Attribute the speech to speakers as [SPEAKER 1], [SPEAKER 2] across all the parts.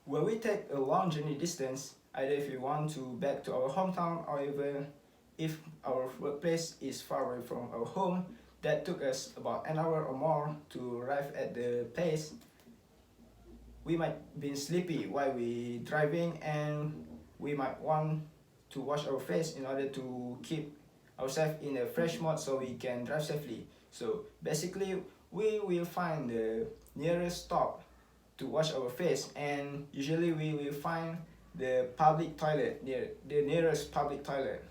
[SPEAKER 1] When we take a long journey distance, either if we want to back to our hometown or even if our workplace is far away from our home, that took us about an hour or more to arrive at the place. We might be sleepy while we driving, and we might want to wash our face in order to keep ourselves in a fresh mode so we can drive safely. So basically we will find the nearest stop to wash our face, and usually we will find the public toilet, near the nearest public toilet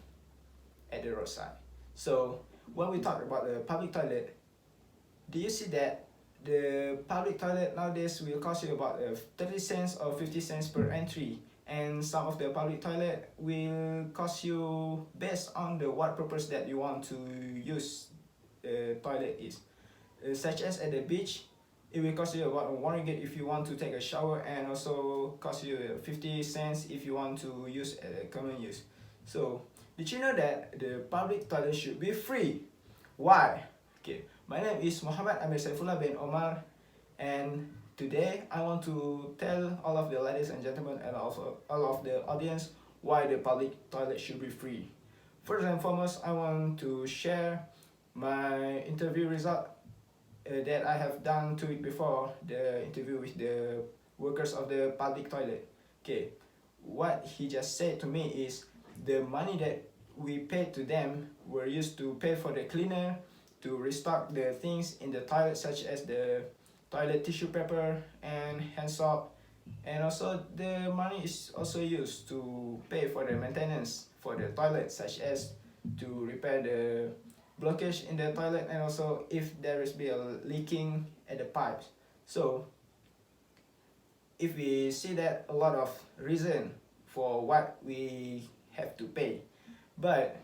[SPEAKER 1] at the roadside. So when we talk about the public toilet, do you see that the public toilet nowadays will cost you about 30 cents or 50 cents per entry, and some of the public toilet will cost you based on the what purpose that you want to use the toilet is. Such as at the beach, it will cost you about 1 ringgit if you want to take a shower, and also cost you 50 cents if you want to use a common use. So did you know that the public toilet should be free? Why? Okay, my name is Muhammad Amir Saifullah bin Omar, and today I want to tell all of the ladies and gentlemen and also all of the audience why the public toilet should be free. First and foremost, I want to share my interview result that I have done 2 weeks before, the interview with the workers of the public toilet. Okay, what he just said to me is the money that we paid to them were used to pay for the cleaner, to restock the things in the toilet such as the toilet tissue paper and hand soap, and also the money is also used to pay for the maintenance for the toilet, such as to repair the blockage in the toilet, and also if there is be a leaking at the pipes. So if we see that a lot of reason for what we have to pay, but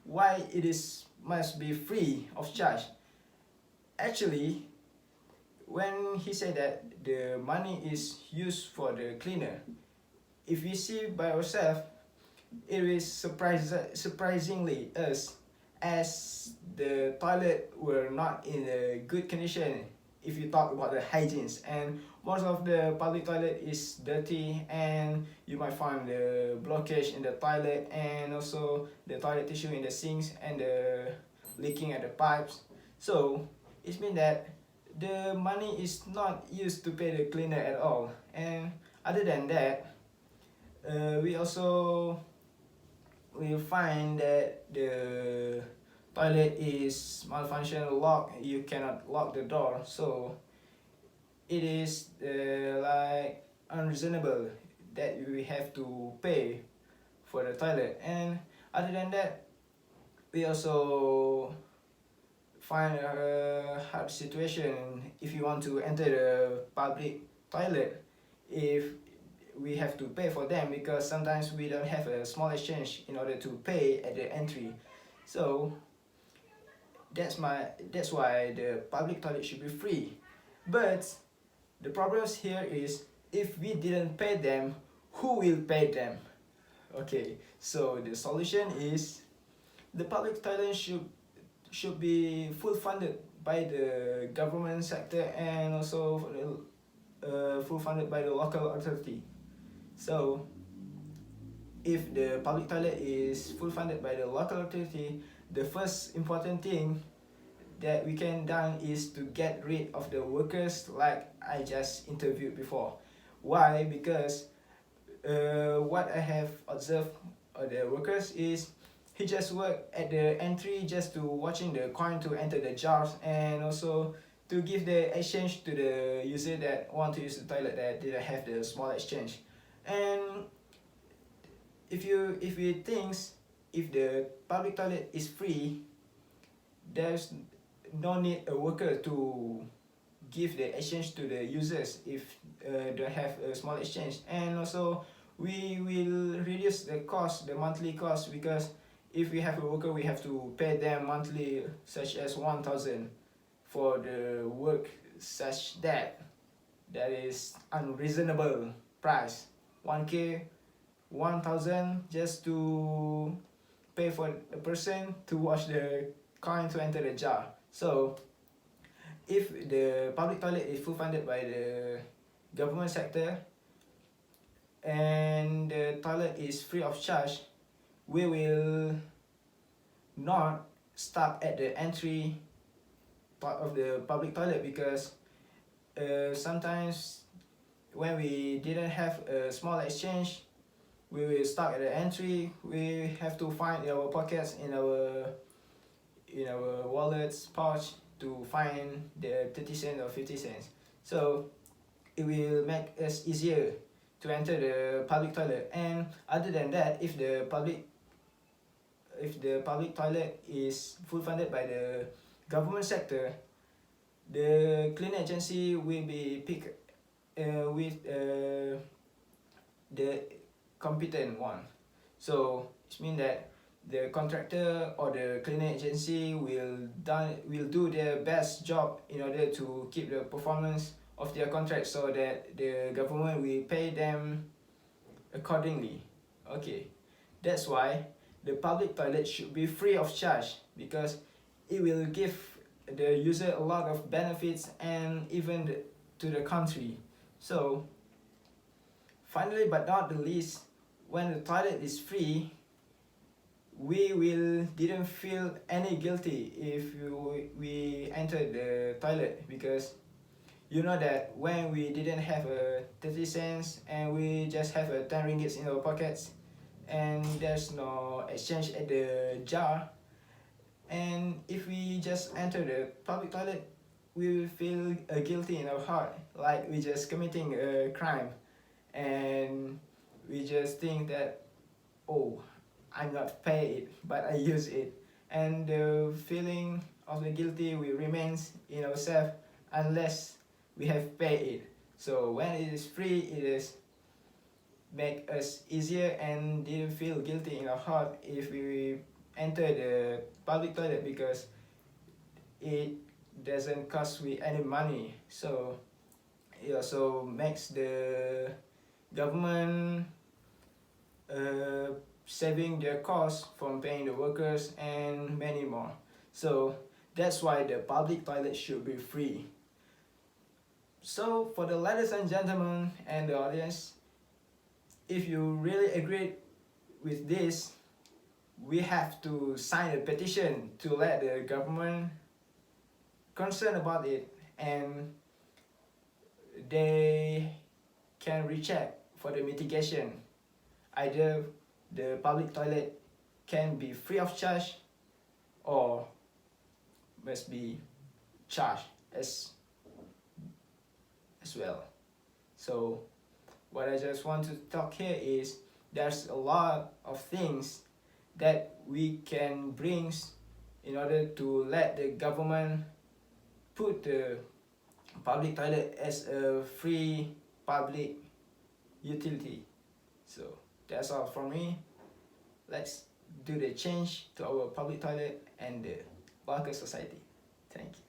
[SPEAKER 1] why it is must be free of charge? Actually, when he said that the money is used for the cleaner, if we see by ourselves, it is surprisingly us, as the toilet were not in a good condition if you talk about the hygienes, and most of the public toilet is dirty, and you might find the blockage in the toilet, and also the toilet tissue in the sinks, and the leaking at the pipes. So it means that the money is not used to pay the cleaner at all. And other than that, we also will find that the toilet is malfunctional lock, you cannot lock the door, so it is like unreasonable that we have to pay for the toilet. And other than that, we also find a hard situation if you want to enter the public toilet, if we have to pay for them, because sometimes we don't have a small exchange in order to pay at the entry. So that's why the public toilet should be free. But the problem here is, if we didn't pay them, who will pay them? Okay, so the solution is the public toilet should be full funded by the government sector, and also full funded by the local authority. So if the public toilet is full funded by the local authority, the first important thing that we can done is to get rid of the workers like I just interviewed before. Why? Because what I have observed of the workers is, he just work at the entry just to watching the coin to enter the jars, and also to give the exchange to the user that want to use the toilet that didn't have the small exchange. And if we think, if the public toilet is free, there's no need a worker to give the exchange to the users if don't have a small exchange. And also we will reduce the cost, the monthly cost, because if we have a worker, we have to pay them monthly, such as 1,000 for the work, such that is unreasonable price. 1k, 1,000 just to pay for a person to wash the coin to enter the jar. So if the public toilet is full funded by the government sector, and the toilet is free of charge, we will not stop at the entry part of the public toilet, because sometimes when we didn't have a small exchange, we will stop at the entry. We have to find in our pockets, in our wallets pouch, to find the 30 cents or 50 cents. So it will make us easier to enter the public toilet. And other than that, if the public toilet is full funded by the government sector, the cleaning agency will be picked with the competent one. So it means that the contractor or the cleaning agency will do their best job in order to keep the performance of their contract, so that the government will pay them accordingly. Okay, that's why the public toilet should be free of charge, because it will give the user a lot of benefits, and even to the country. So finally, but not the least, when the toilet is free, we didn't feel any guilty if we entered the toilet, because you know that when we didn't have a 30 cents and we just have a 10 ringgits in our pockets, and there's no exchange at the jar, and if we just enter the public toilet, we will feel guilty in our heart, like we just committing a crime, and we just think that, oh, I'm not paid but I use it, and the feeling of the guilty will remains in ourselves unless we have paid it. So when it is free, it is make us easier and didn't feel guilty in our heart if we enter the public toilet, because it doesn't cost we any money. So it also makes the government saving their costs from paying the workers and many more. So that's why the public toilet should be free. So for the ladies and gentlemen and the audience, if you really agree with this, we have to sign a petition to let the government concerned about it, and they can recheck for the mitigation. Either the public toilet can be free of charge or must be charged as well. So what I just want to talk here is there's a lot of things that we can bring in order to let the government put the public toilet as a free public utility. So that's all from me. Let's do the change to our public toilet and the local society. Thank you.